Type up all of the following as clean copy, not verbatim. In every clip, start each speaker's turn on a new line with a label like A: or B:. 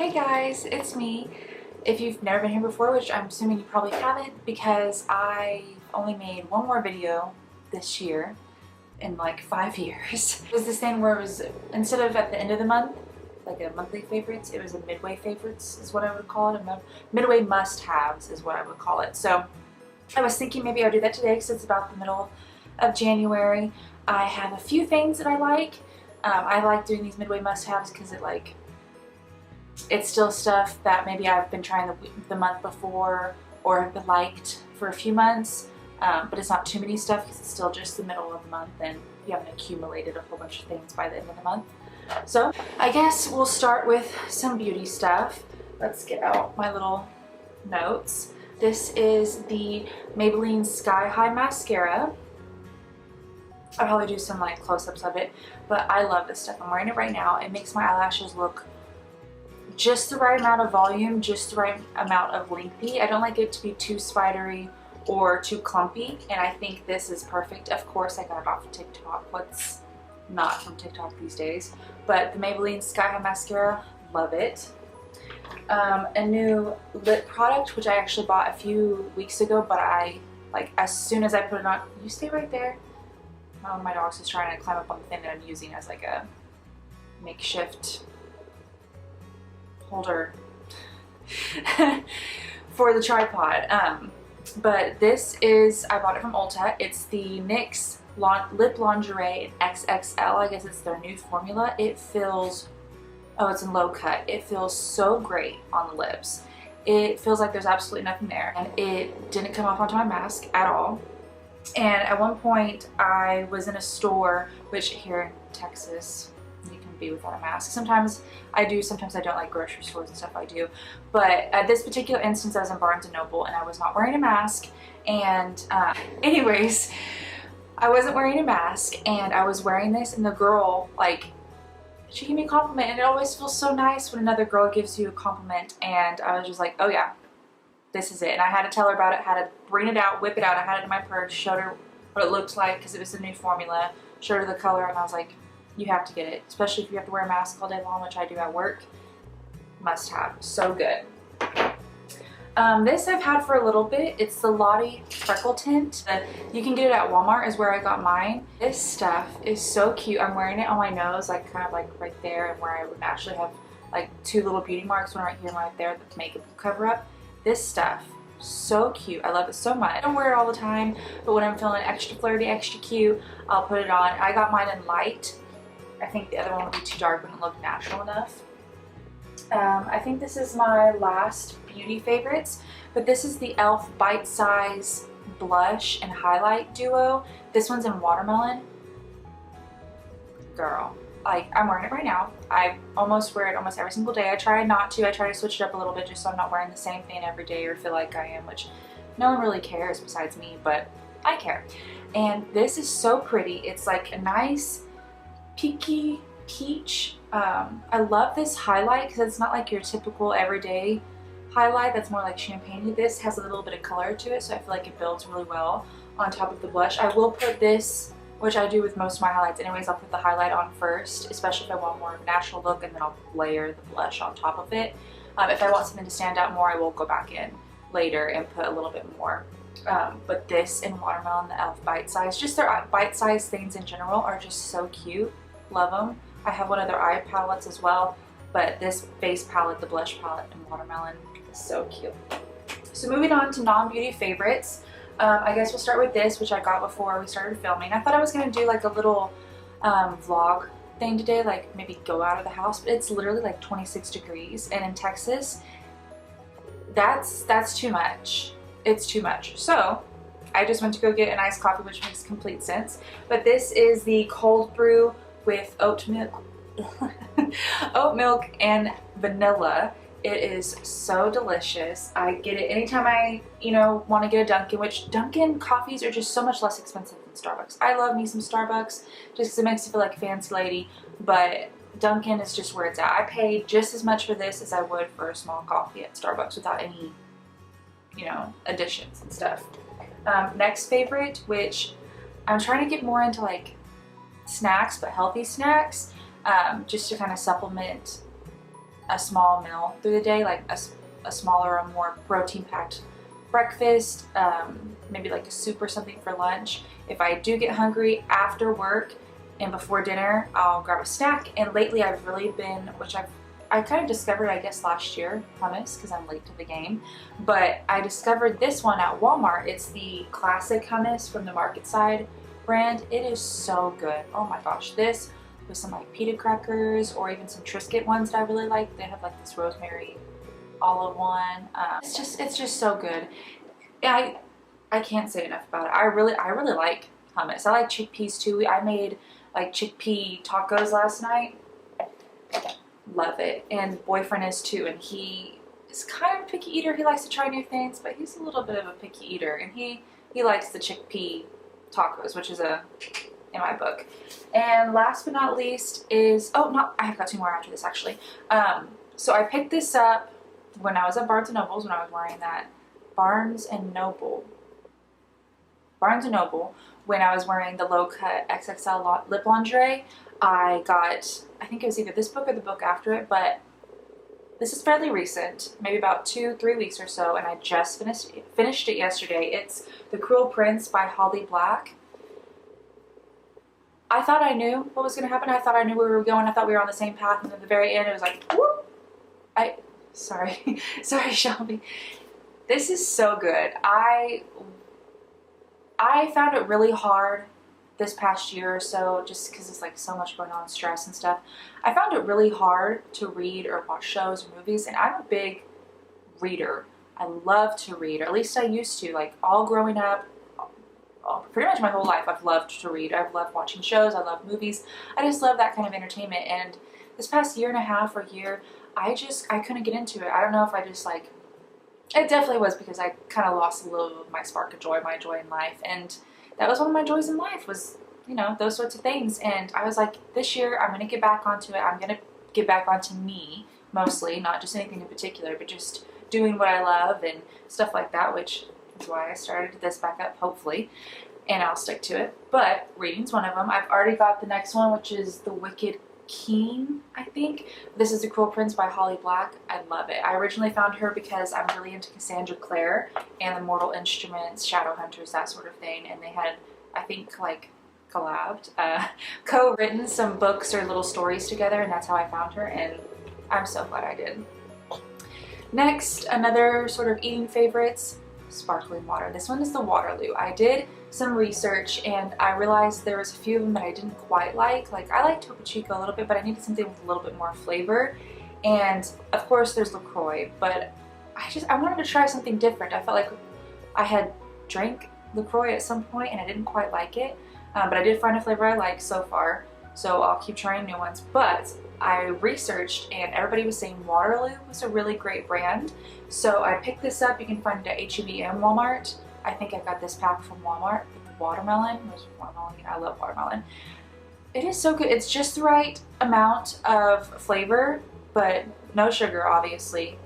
A: Hey guys, it's me. If you've never been here before, which I'm assuming you probably haven't because I only made one more video this year in like 5 years. It was this thing where it was, instead of at the end of the month, like a monthly favorites, it was a midway favorites is what I would call it. A midway must haves is what I would call it. So I was thinking maybe I'll do that today because it's about the middle of January. I have a few things that I like. I like doing these midway must haves because it's still stuff that maybe I've been trying the month before or have been liked for a few months, but it's not too many stuff because it's still just the middle of the month and you haven't accumulated a whole bunch of things by the end of the month. So I guess we'll start with some beauty stuff. Let's get out my little notes. This is the Maybelline Sky High Mascara. I'll probably do some like close-ups of it, but I love this stuff. I'm wearing it right now. It makes my eyelashes look just the right amount of volume, just the right amount of lengthy. I don't like it to be too spidery or too clumpy, and I think this is perfect. Of course, I got it off of TikTok. What's not from TikTok these days? But the Maybelline Sky High Mascara, love it. A new lip product, which I actually bought a few weeks ago, but as soon as I put it on, you stay right there. One of my dogs is trying to climb up on the thing that I'm using as like a makeshift holder for the tripod. But this is, I bought it from Ulta. It's the NYX Lip Lingerie XXL. I guess it's their new formula. It feels, oh, it's in low cut. It feels so great on the lips. It feels like there's absolutely nothing there, and it didn't come off onto my mask at all. And at one point I was in a store, which here in Texas you can be without a mask. Sometimes I do, sometimes I don't, like grocery stores and stuff I do. But at this particular instance I was in Barnes & Noble and I was not wearing a mask. And anyways, I wasn't wearing a mask and I was wearing this, and the girl, like, she gave me a compliment, and it always feels so nice when another girl gives you a compliment. And I was just like, oh yeah, this is it. And I had to tell her about it, had to bring it out, whip it out. I had it in my purse, showed her what it looked like because it was a new formula, showed her the color, and I was like, you have to get it, especially if you have to wear a mask all day long, which I do at work. Must have. So good. This I've had for a little bit. It's the Lottie Freckle Tint. You can get it at Walmart is where I got mine. This stuff is so cute. I'm wearing it on my nose, like kind of like right there, and where I would actually have like two little beauty marks, one right here and right there, the makeup cover up. This stuff, so cute. I love it so much. I don't wear it all the time, but when I'm feeling extra flirty, extra cute, I'll put it on. I got mine in light. I think the other one would be too dark, wouldn't look natural enough. I think this is my last beauty favorites, but this is the e.l.f. Bite Size Blush and Highlight Duo. This one's in Watermelon. Girl, like, I'm wearing it right now. I almost wear it almost every single day. I try not to. I try to switch it up a little bit just so I'm not wearing the same thing every day or feel like I am, which no one really cares besides me, but I care. And this is so pretty. It's like a nice peaky peach. I love this highlight because it's not like your typical everyday highlight that's more like champagne. This has a little bit of color to it, so I feel like it builds really well on top of the blush. I will put this, which I do with most of my highlights anyways, I'll put the highlight on first, especially if I want more of a natural look, and then I'll layer the blush on top of it. If I want something to stand out more, I will go back in later and put a little bit more. But this in Watermelon, the e.l.f. Bite Size, just their Bite Size things in general are just so cute. Love them. I have one of their eye palettes as well, but this face palette, the blush palette in Watermelon, is so cute. So moving on to non-beauty favorites, I guess we'll start with this, which I got before we started filming. I thought I was going to do like a little vlog thing today, like maybe go out of the house, but it's literally like 26 degrees, and in Texas, that's too much. It's too much. So I just went to go get an iced coffee, which makes complete sense. But this is the cold brew with oat milk and vanilla. It is so delicious. I get it anytime I, want to get a Dunkin, which Dunkin coffees are just so much less expensive than Starbucks. I love me some Starbucks just because it makes you feel like a fancy lady, but Dunkin is just where it's at. I pay just as much for this as I would for a small coffee at Starbucks without any, additions and stuff. Next favorite, which I'm trying to get more into like snacks, but healthy snacks, just to kind of supplement a small meal through the day, like a smaller or more protein-packed breakfast, maybe like a soup or something for lunch. If I do get hungry after work and before dinner, I'll grab a snack. And lately I've really been, which I kind of discovered, I guess, last year, hummus, because I'm late to the game. But I discovered this one at Walmart. It's the classic hummus from the Marketside brand. It is so good. Oh my gosh. This with some like pita crackers or even some Triscuit ones that I really like. They have like this rosemary olive one. It's just so good. I can't say enough about it. I really like hummus. I like chickpeas too. I made like chickpea tacos last night. Love it. And boyfriend is too, and he is kind of a picky eater. He likes to try new things, but he's a little bit of a picky eater, and he likes the chickpea tacos, which is in my book. And last but not least is, oh no, I have got two more after this actually. So I picked this up when I was at Barnes & Noble's, when I was wearing that Barnes & Noble, when I was wearing the low cut XXL lip lingerie. I got, I think it was either this book or the book after it, but this is fairly recent, maybe about 2-3 weeks or so, and I just finished it yesterday. It's The Cruel Prince by Holly Black. I thought I knew what was going to happen. I thought I knew where we were going. I thought we were on the same path, and at the very end it was like, whoop! Sorry, Shelby. This is so good. I found it really hard this past year or so, just because it's like so much going on, stress and stuff. I found it really hard to read or watch shows or movies, and I'm a big reader. I love to read, or at least I used to. Like all growing up, pretty much my whole life, I've loved to read. I've loved watching shows. I love movies. I just love that kind of entertainment. And this past year and a half or year, I couldn't get into it. I don't know if I just like, it definitely was because I kind of lost a little of my spark of joy, my joy in life. And that was one of my joys in life, was, you know, those sorts of things. And I was like, this year I'm going to get back onto it. I'm going to get back onto me mostly, not just anything in particular, but just doing what I love and stuff like that, which is why I started this back up, hopefully. And I'll stick to it. But reading's one of them. I've already got the next one, which is The Wicked King, I think. This is The Cruel Prince by Holly Black. I love it. I originally found her because I'm really into Cassandra Clare and the Mortal Instruments, Shadowhunters, that sort of thing. And they had, I think, like collabed, co-written some books or little stories together, and that's how I found her, and I'm so glad I did. Next, another sort of eating favorites, sparkling water. This one is the Waterloo. I did some research and I realized there was a few of them that I didn't quite like. Like I like Topo Chico a little bit, but I needed something with a little bit more flavor. And of course there's LaCroix, but I wanted to try something different. I felt like I had drank LaCroix at some point and I didn't quite like it, but I did find a flavor I like so far, so I'll keep trying new ones. But I researched and everybody was saying Waterloo was a really great brand, so I picked this up. You can find it at H-E-B and Walmart. I think I got this pack from Walmart with the watermelon. I love watermelon. It is so good. It's just the right amount of flavor, but no sugar, obviously.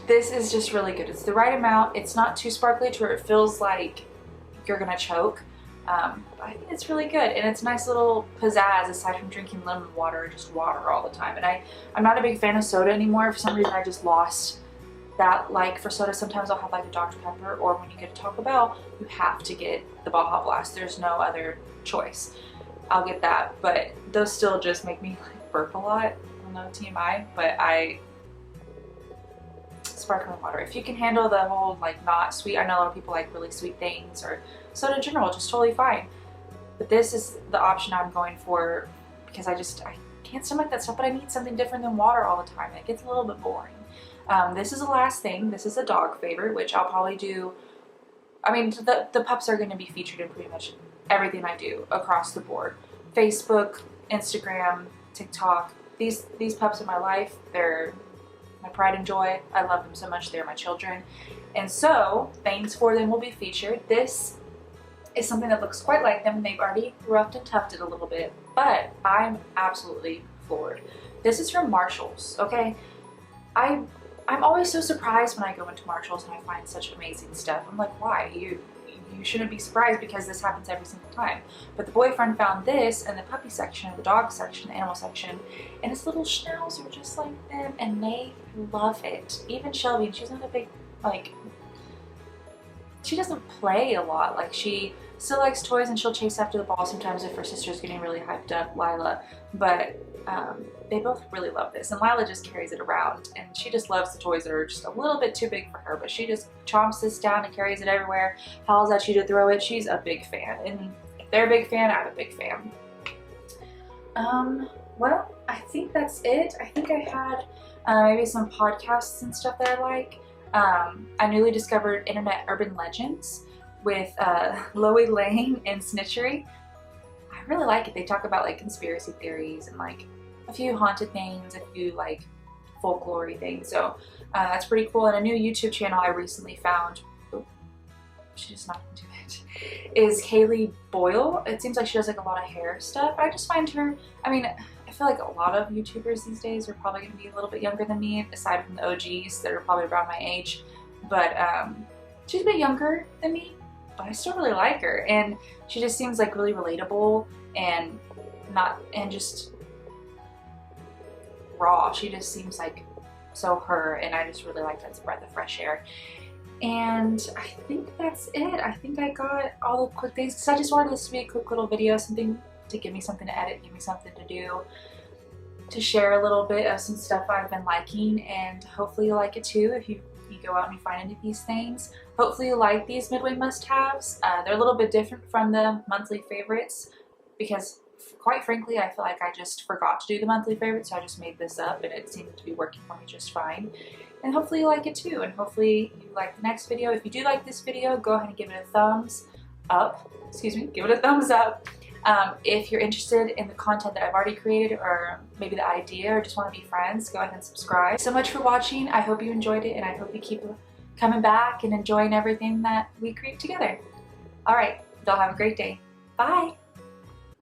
A: This is just really good. It's the right amount. It's not too sparkly to where it feels like you're gonna choke. I think it's really good, and it's a nice little pizzazz aside from drinking lemon water or just water all the time. And I'm not a big fan of soda anymore. For some reason I just lost that like for soda. Sometimes I'll have like a Dr. Pepper, or when you get to Taco Bell, you have to get the Baja Blast. There's no other choice. I'll get that, but those still just make me like burp a lot. I don't know, TMI, but sparkling water. If you can handle the whole like not sweet, I know a lot of people like really sweet things, or soda in general, just totally fine. But this is the option I'm going for because I can't stomach that stuff, but I need something different than water all the time. It gets a little bit boring. This is the last thing. This is a dog favorite, which I'll probably do. I mean, the pups are going to be featured in pretty much everything I do across the board. Facebook, Instagram, TikTok. These pups in my life, they're my pride and joy. I love them so much. They're my children. And so things for them will be featured. This is something that looks quite like them. They've already roughed and tufted a little bit, but I'm absolutely floored. This is from Marshall's, okay? I I'm always so surprised when I go into Marshalls and I find such amazing stuff. I'm like, why? You shouldn't be surprised because this happens every single time. But the boyfriend found this in the puppy section, the dog section, the animal section, and his little schnauzer just like them, and they love it. Even Shelby, and she's not a big, like, she doesn't play a lot. Like, she still likes toys and she'll chase after the ball sometimes if her sister's getting really hyped up, Lila. But they both really love this, and Lila just carries it around, and she just loves the toys that are just a little bit too big for her, but she just chomps this down and carries it everywhere, howls at you to throw it. She's a big fan, and if they're a big fan, I'm a big fan. Well, I think that's it. I think I had maybe some podcasts and stuff that I like. I newly discovered Internet Urban Legends with Loie Lane and Snitchery. I really like it. They talk about like conspiracy theories and like a few haunted things, a few like folklore things. So that's pretty cool. And a new YouTube channel I recently found, she's not into it, is Kayli Boyle. It seems like she does like a lot of hair stuff. I just find her, I mean, I feel like a lot of YouTubers these days are probably going to be a little bit younger than me, aside from the OGs that are probably around my age. But she's a bit younger than me, but I still really like her. And she just seems like really relatable and just raw. She just seems like so her, and I just really like that. It's a breath of fresh air. And I think that's it. I think I got all the quick things, because I just wanted this to be a quick little video, something to give me something to edit, give me something to do, to share a little bit of some stuff I've been liking, and hopefully you like it too if you go out and you find any of these things. Hopefully you like these Midway must-haves. They're a little bit different from the monthly favorites because, quite frankly, I feel like I just forgot to do the monthly favorites, so I just made this up and it seemed to be working for me just fine. And hopefully you like it too, and hopefully you like the next video. If you do like this video, go ahead and give it a thumbs up. Excuse me, give it a thumbs up. If you're interested in the content that I've already created, or maybe the idea, or just want to be friends, go ahead and subscribe. Thanks so much for watching. I hope you enjoyed it, and I hope you keep coming back and enjoying everything that we create together. Alright, y'all have a great day. Bye!